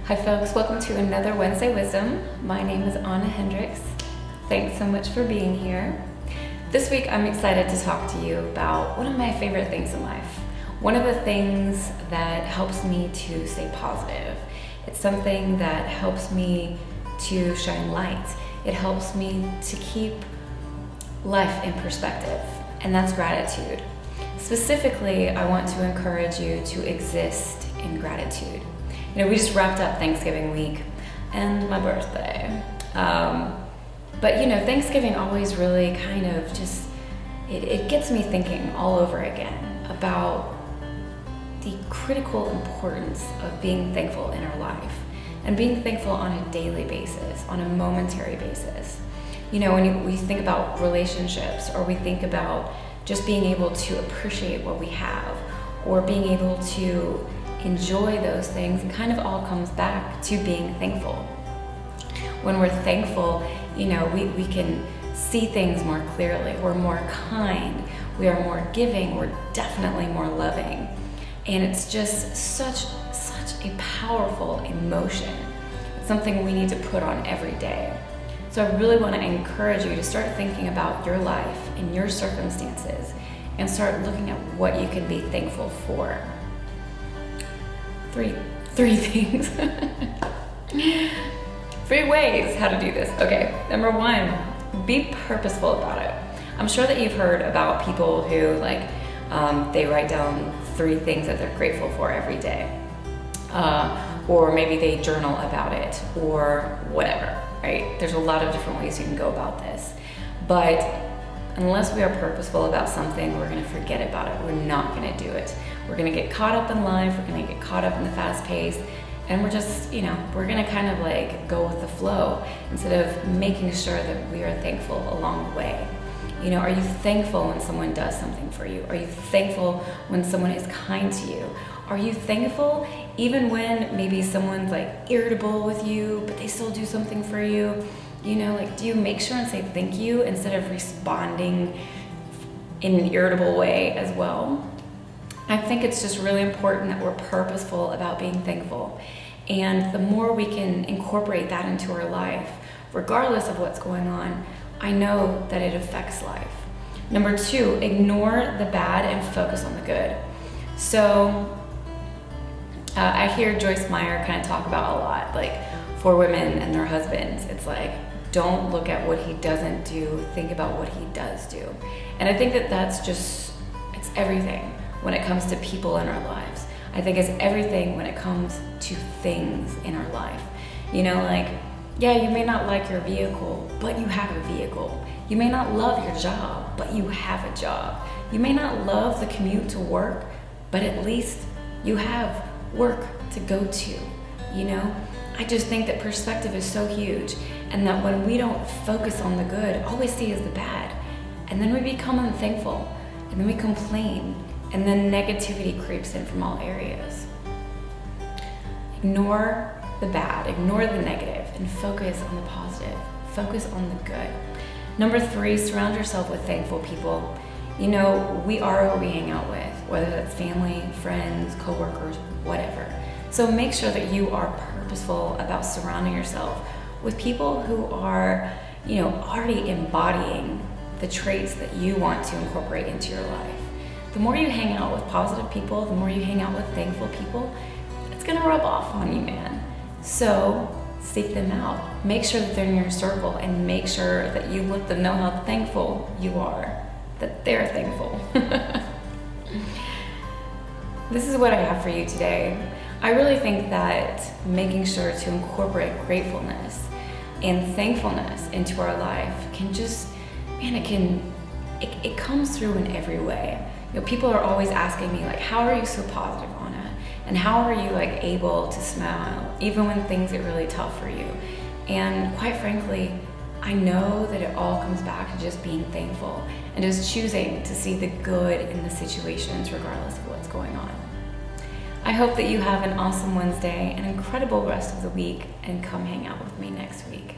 Hi folks, welcome to another Wednesday Wisdom. My name is Anna Hendricks. Thanks so much for being here. This week I'm excited to talk to you about one of my favorite things in life. One of the things that helps me to stay positive. It's something that helps me to shine light. It helps me to keep life in perspective, and that's gratitude. Specifically, I want to encourage you to exist in gratitude. You know, we just wrapped up Thanksgiving week and my birthday. But you know, Thanksgiving always really kind of just, it gets me thinking all over again about the critical importance of being thankful in our life and being thankful on a daily basis, on a momentary basis. You know, when we think about relationships, or we think about just being able to appreciate what we have, or being able to enjoy those things, it kind of all comes back to being thankful. When we're thankful, you know, we can see things more clearly. We're more kind, we are more giving, we're definitely more loving. And it's just such a powerful emotion. It's something we need to put on every day. So I really want to encourage you to start thinking about your life and your circumstances and start looking at what you can be thankful for. Three things. 3 ways how to do this. Okay, number 1, be purposeful about it. I'm sure that you've heard about people who they write down 3 things that they're grateful for every day. Or maybe they journal about it or whatever, right? There's a lot of different ways you can go about this. But unless we are purposeful about something, we're gonna forget about it. We're not gonna do it. We're gonna get caught up in life, we're gonna get caught up in the fast pace, and we're just, you know, we're gonna kind of go with the flow instead of making sure that we are thankful along the way. You know, are you thankful when someone does something for you? Are you thankful when someone is kind to you? Are you thankful even when maybe someone's irritable with you, but they still do something for you? You know, do you make sure and say thank you instead of responding in an irritable way as well? I think it's just really important that we're purposeful about being thankful. And the more we can incorporate that into our life, regardless of what's going on, I know that it affects life. Number 2, ignore the bad and focus on the good. So I hear Joyce Meyer kind of talk about a lot, for women and their husbands. It's don't look at what he doesn't do, think about what he does do. And I think that that's just, it's everything when it comes to people in our lives. I think it's everything when it comes to things in our life. You know, yeah, you may not like your vehicle, but you have a vehicle. You may not love your job, but you have a job. You may not love the commute to work, but at least you have work to go to, you know? I just think that perspective is so huge, and that when we don't focus on the good, all we see is the bad. And then we become unthankful, and then we complain, and then negativity creeps in from all areas. Ignore the bad, ignore the negative, and focus on the positive. Focus on the good. Number 3, surround yourself with thankful people. You know, we are who we hang out with, whether that's family, friends, coworkers, whatever. So make sure that you are purposeful about surrounding yourself with people who are, you know, already embodying the traits that you want to incorporate into your life. The more you hang out with positive people, the more you hang out with thankful people, it's gonna rub off on you, man. So seek them out. Make sure that they're in your circle, and make sure that you let them know how thankful you are, that they're thankful. This is what I have for you today. I really think that making sure to incorporate gratefulness and thankfulness into our life can just, man, it comes through in every way. You know, people are always asking me, how are you so positive, Anna? And how are you able to smile even when things get really tough for you? And quite frankly, I know that it all comes back to just being thankful and just choosing to see the good in the situations regardless of what's going on. I hope that you have an awesome Wednesday, an incredible rest of the week, and come hang out with me next week.